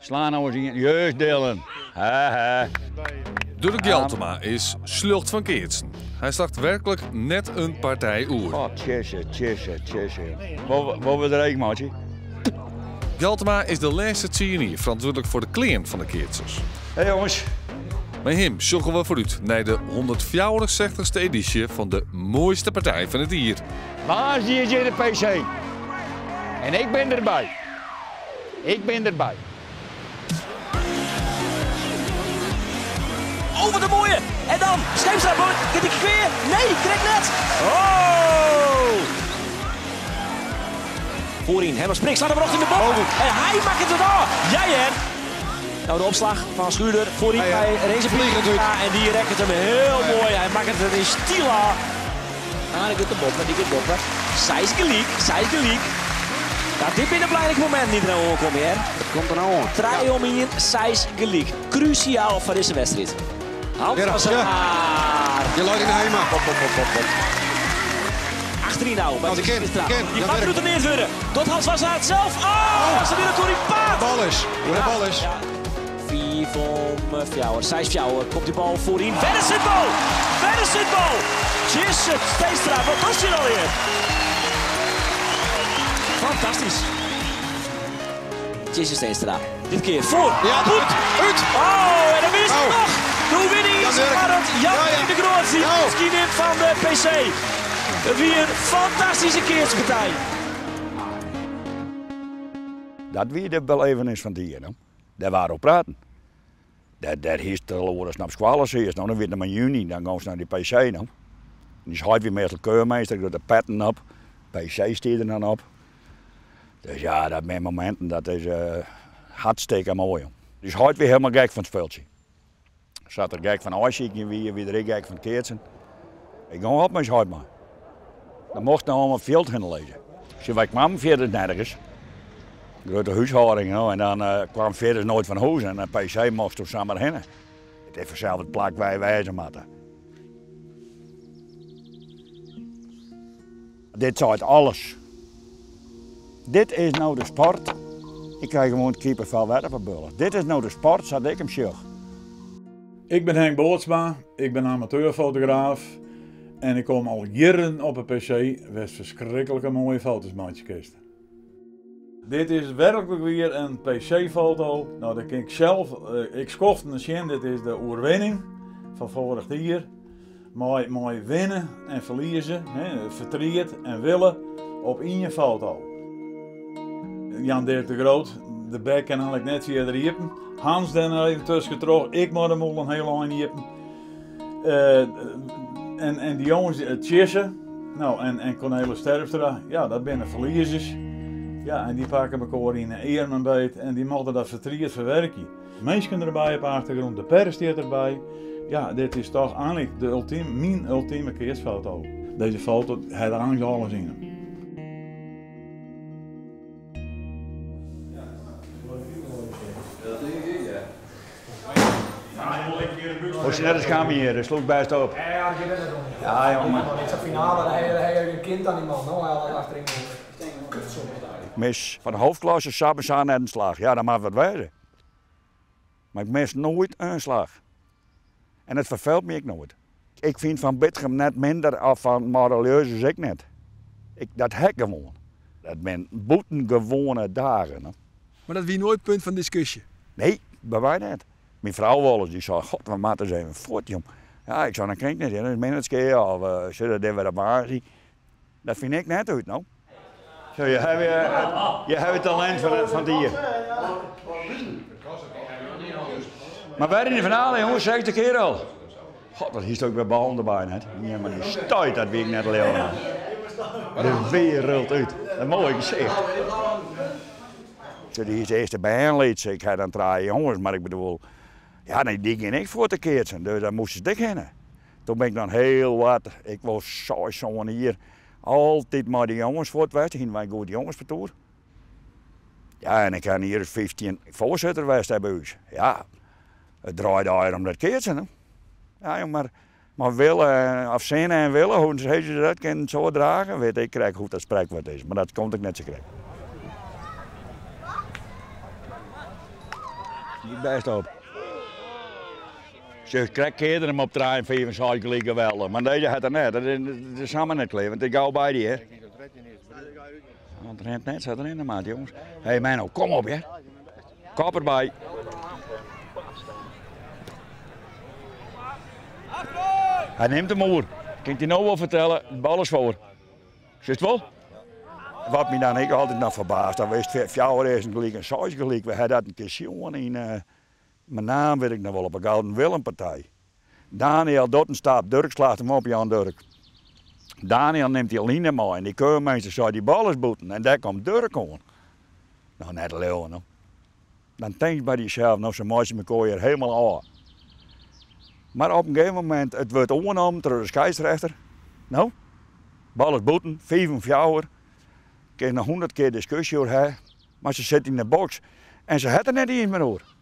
Slaan nou eens in. Juist Dylan. Dirk Jeltema is slucht van Keertsen. Hij start werkelijk net een partij oer. Oh, tjesse. Wat we er eigenlijk, maatje? Jeltema is de laatste tienier verantwoordelijk voor de kleren van de Keertsers. Hé jongens. Met hem zoeken we vooruit naar de 164ste editie van de mooiste partij van het dier. Waar zie je de PC? En ik ben erbij. Over de mooie. En dan Scheepstra. Get ik weer? Nee, krijg net. Oh! Voorin, Herman Springs slaat hem nog in de bal. En hij maakt het erdoor. Jij hè? Nou, de opslag van Schuurder. Voorin bij Reze Vliegen. Ja, en die rekt het hem heel mooi. Hij maakt het in stila. Die gaat de boppen. Zij is gelijk. Ja, dit is een belangrijk moment niet nou komen hè. Komt er nou aan. Draai om hier, zij is gelijk. Cruciaal voor deze wedstrijd. Hans was er maar. Je laat in de heima. Achterin nou, bij de Scheepstra. Die gaat werkt. routineerd worden. Tot Hans was het zelf. Oh, was er weer een Corrie-Paat. Hoe de bal is. 4 van Fjouwer. 6 Fjouwer. Komt die bal voorin. Verder zit bal. Jezus, Steenstra. Wat was je alweer? Fantastisch. Jezus Steenstra. Dit keer voor. Ja, uit. Oh, en dan is het nog. De winning is Ja, spannend. Jan de Groot die Ja. misschien wint van de PC. Het weer een fantastische keerspartij. Dat wie de belevenis van die, no? Daar waren we op praten. Dat is de loren snaps kwalen eerst. Nou, dan weer naar juni, dan gaan ze naar die PC. No? Die is hard weer met de keurmeester, ik doe de petten op. PC staat er dan op. Dus ja, dat met momenten, dat is hartstikke mooi. Die is hard weer helemaal gek van het speeltje. Zat er gek van Oisje, wie er gek van Keertsen. Ik ga op mijn hard maar. Dan mocht nou allemaal veel gaan lezen. Als wij kwamen verder nergens. Grote huishouding, no? En dan kwam verder nooit van huis en een PC mocht toen samen heen. Het is vanzelf het plak wij wijzen moeten. Dit zegt alles. Dit is nou de sport. Ik krijg gewoon keeper veel wetten van bullen. Dit is nou de sport, zoals ik hem zie. Ik ben Henk Boortsma, ik ben amateurfotograaf en ik kom al jaren op een PC waar verschrikkelijke mooie foto's maatje kist. Dit is werkelijk weer een PC-foto. Nou, dat kan ik zelf. Ik schofte een zien. Dit is de oerwinning van vorig jaar. Mooi winnen en verliezen, vertriet en willen op één foto. Jan Dirk de Groot, de bek kan eigenlijk net via riepen. Hans dan er even tussen getrokken. Ik moet hem al een heel lang riepen. En die jongens, Tjesse, nou, en Cornelis Terpstra, ja, dat zijn verliezers. Ja, en die pakken elkaar in een eer en beet en die mogen dat vertriet verwerken. Mensen erbij op de achtergrond, de pers staat erbij. Ja, dit is toch eigenlijk mijn ultieme keersfoto. Deze foto heeft er eigenlijk alles in hem. Hoe snel is gaan we hier? Dat sloeg best op. Ja, je bent het nog niet. Ja, jongen. Het is een finale, hij heeft een kind aan die man. Nou, hij had achterin. Ik mis van de hoofdklasse samen aan en slag. Ja, dat mag wat wezen. Maar ik mis nooit een slag. En het verveelt me ook nooit. Ik vind van Bitgem net minder af van Marelieuze als ik net. Dat heb ik gewoon. Dat zijn buitengewone dagen. Hè. Maar dat wie nooit punt van discussie? Nee, bij mij niet. Mijn vrouw Wallace, die zei, god, we moeten eens even voort, jong. Ja, ik zou dan kijk niet in, dat is minstens of zullen we dat maar zien. Dat vind ik net uit, nou. Zo, je hebt het talent van die. Maar wij in de finale, jongens, 60 keer al. God, dat is ook bij bal erbij net. Ja, maar die stuit, dat weet ik net alleen maar. De wereld uit. Dat mooi gezicht. Zo, die is de eerste bijeenleed, ik ga dan draaien, jongens, maar ik bedoel, ja, nee, die ging ik voor te keertsen, dus daar moesten ze dik in. Toen ben ik dan heel wat, ik was zo hier, altijd maar die jongens voor het west, gingen wij goed jongenspartour. Ja, en ik kan hier 15 voorzitter geweest hebben huis. Ja, het draaide daar om dat keertsen. Hè. Ja, maar willen, afzinnen en willen, hoe ze dat kunnen zo dragen, weet ik krijg hoe dat spreekwoord is, maar dat komt ik net zo krijgen. Niet best op. Ze krijgt hem op 53 gelijk geweldig, maar deze had er net. Dat is samen net klein, want ik gauw bij die, hè. Want het rent net, zat erin de maat, jongens. Hé, hey, Menno, kom op, hè. Kop erbij. Hij neemt hem over. Kan ik je nou wel vertellen, de bal is voor. Zit het wel? Wat me dan ik altijd nog verbaasd, dat wist 4 jaar is gelijk en 6 gelijk. We hadden dat een keer zien in, mijn naam weet ik nog wel, op een Gouden Willem-partij. Daniel doet een stap, Dirk slaat hem op, Jan Dirk. Daniel neemt die line mee en die keurmeester zei die bal is boeten en daar komt Dirk aan. Nou, net leeuwen. No. Dan denk je bij jezelf, nou, zo mooi je elkaar hier helemaal aan. Maar op een gegeven moment, het wordt aangenomen door de scheidsrechter. Nou, bal is boeten, 5-4. Ik heb nog 100 keer discussie over haar, maar ze zit in de box en ze had er net eens meer over.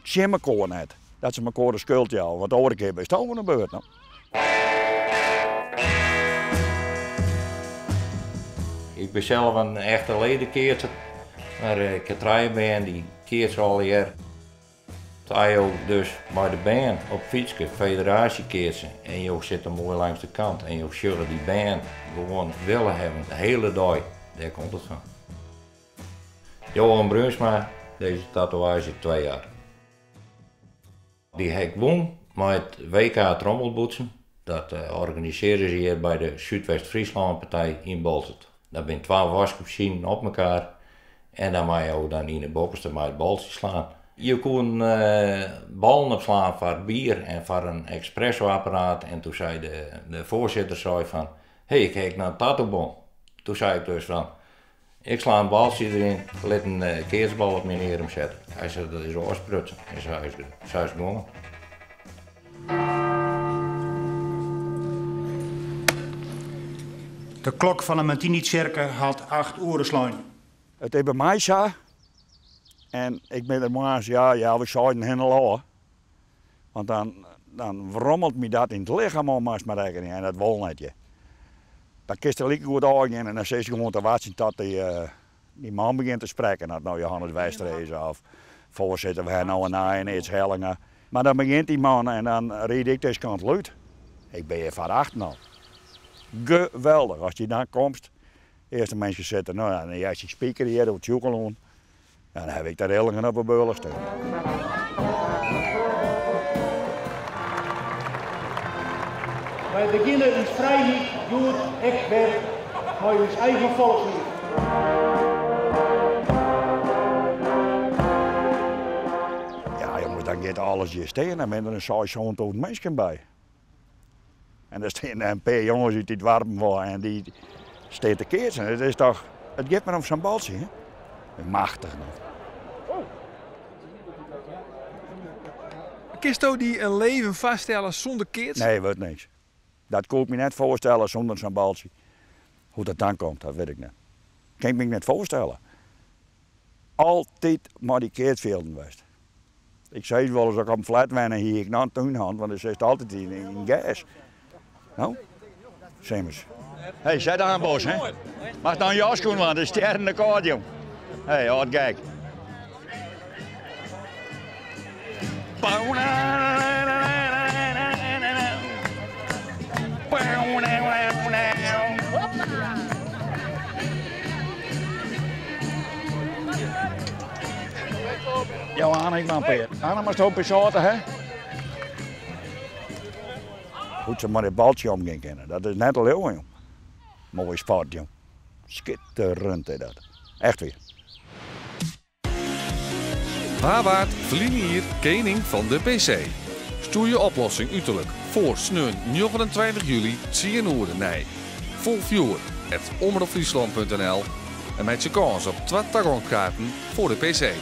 Ze zien elkaar net, dat ze elkaar de schuld houden, want de andere keer bij staan van de beurt. Nou. Ik ben zelf een echte ledenkeerter, maar ik heb 3 band die keert al hier. Hij dus bij de band op fietsen, federatie keert ze en je zit er mooi langs de kant en je zullen die band gewoon willen hebben de hele dag. Daar komt het van. Johan Brunsma, deze tatoeage 2 jaar. Die heb won met het WK Trommelboetsen. Dat organiseerden ze hier bij de Zuidwest-Friesland partij in Bolzert. Daar zijn 12 wasgroepschienen op elkaar en dan mag je ook dan in de bokkerste met het baltje slaan. Je kon ballen opslaan voor bier en voor een espressoapparaat en toen zei de voorzitter zei van, hey, ik kijk naar een tattoo-bon. Toen zei ik dus van, ik sla een baltje erin, let een keersbal op meneer hem zetten. Hij zei, dat is oorsprutsen. En zo is gedwongen. De klok van de Martini-cirkel had 8 uur slaan. Het is bij mij zo. En ik ben er maar ja, we zouden hen al. Want dan rommelt me dat in het lichaam om maar rekening en dat wil niet. Dan kist er lekker goed aan en dan zie je gewoon te wachten tot die man begint te spreken. Dat nou Johannes Wijsterhuizen of voorzitter, we hebben nou een naai en iets Hellingen. Maar dan begint die man en dan rijd ik deze kant luid. Ik ben hier van achter al. Geweldig, als je dan komt. Eerste mensen zitten, nou dan jij je speaker hier, doet het en dan heb ik daar Hellingen op een beulen staan. Wij beginnen ons vrijheid, goed, echt werk, maar ons eigen volkslied. Ja jongens, dan gaat alles hier staan en dan ben er een 600 mensen bij. En er staan een paar jongens uit die het warm worden en die staan te keersen. Het is toch, het geeft me om zo'n baltje, hè? Machtig nog. Kist u die een leven vaststellen zonder keert? Nee, wordt niks. Dat kon ik me net voorstellen zonder zo'n baltje. Hoe dat dan komt, dat weet ik niet. Kan ik me net voorstellen. Altijd maar die keertvelden geweest. Ik zei wel eens, als ik op een flat wennen hier ik naar een tuinhand, want er zit altijd in gas. Nou, Semers. Hé, zet aan Bos, hè? Mag dan je schoen aan, de sterren de kaart, jong. Hé, hard kijk. Jouw aan, ik ben Peer. Anna maar op zaten, hè? Goed ze maar het baltje om gaan kennen. Dat is net al heel jong. Mooi sport, jong. Schitterend is dat. Echt weer. Hawaard Vlinier, koning van de PC. Stuur je oplossing uiterlijk voor sneun 29 juli 10 uur nee. Vol viewer @omroepfriesland.nl en met je kans op 2 kaarten voor de PC.